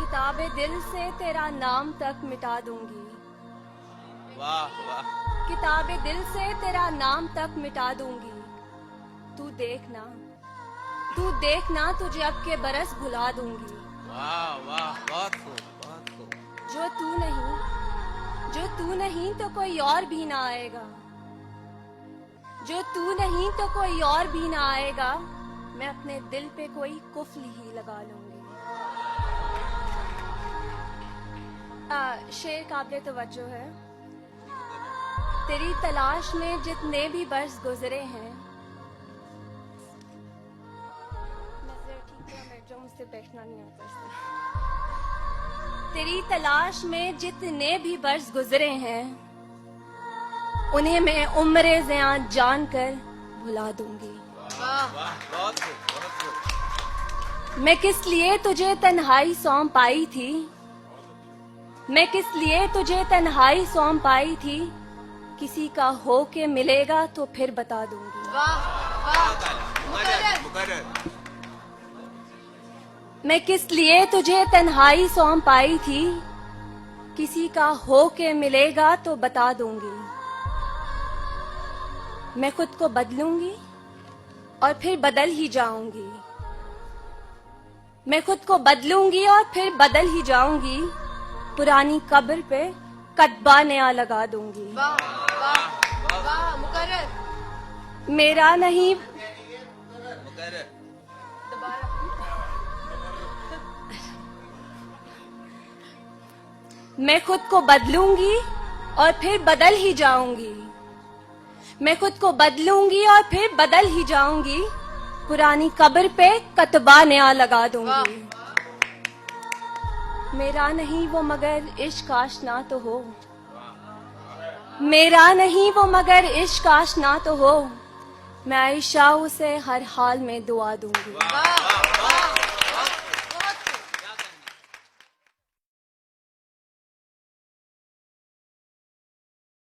किताबे दिल से तेरा नाम तक मिटा दूंगी। वाह वाह। किताबे दिल से तेरा नाम तक मिटा दूंगी। तू देखना तुझे अब के बरस भुला दूंगी। वाह वाह, बहुत खूब बहुत खूब। जो तू नहीं तो कोई और भी ना आएगा। जो तू नहीं तो कोई और भी ना आएगा। मैं अपने दिल पे कोई कुफ्ल ही लगा लूंगी। शेर काबिले तवज्जो है। तेरी तलाश में जितने भी बरस गुजरे हैं। मुझसे बैठना नहीं आता इसलिए। तेरी तलाश में जितने भी बरस गुजरे हैं, उन्हें मैं उम्रे ज़ियां जानकर भुला दूंगी। वाह वाह, बहुत खूब बहुत खूब। मैं किस लिए तुझे तन्हाई सौंप आई थी। मैं किस लिए तुझे तन्हाई सौंप आई थी। किसी का हो के मिलेगा तो फिर बता दूंगी। वाह वाह, मुकर्रर। मैं किस लिए तुझे तन्हाई सौंप आई थी। किसी का हो के मिलेगा तो बता दूंगी। मैं खुद को बदलूंगी और फिर बदल ही जाऊंगी। मैं खुद को बदलूंगी और फिर बदल ही जाऊंगी। पुरानी कब्र पे कतबा नया लगा दूंगी। वाह वाह वाह, मुकर्रर। मेरा नहीं मुकर्रर। मैं खुद को बदलूंगी और फिर बदल ही जाऊंगी। मैं खुद को बदलूंगी और फिर बदल ही जाऊंगी। पुरानी कब्र पे कतबा नया लगा दूंगी। मेरा नहीं वो मगर इश्क आशना तो हो। मेरा नहीं वो मगर इश्क आशना तो हो। मैं आयशा उसे हर हाल में दुआ दूंगी। वाह वाह।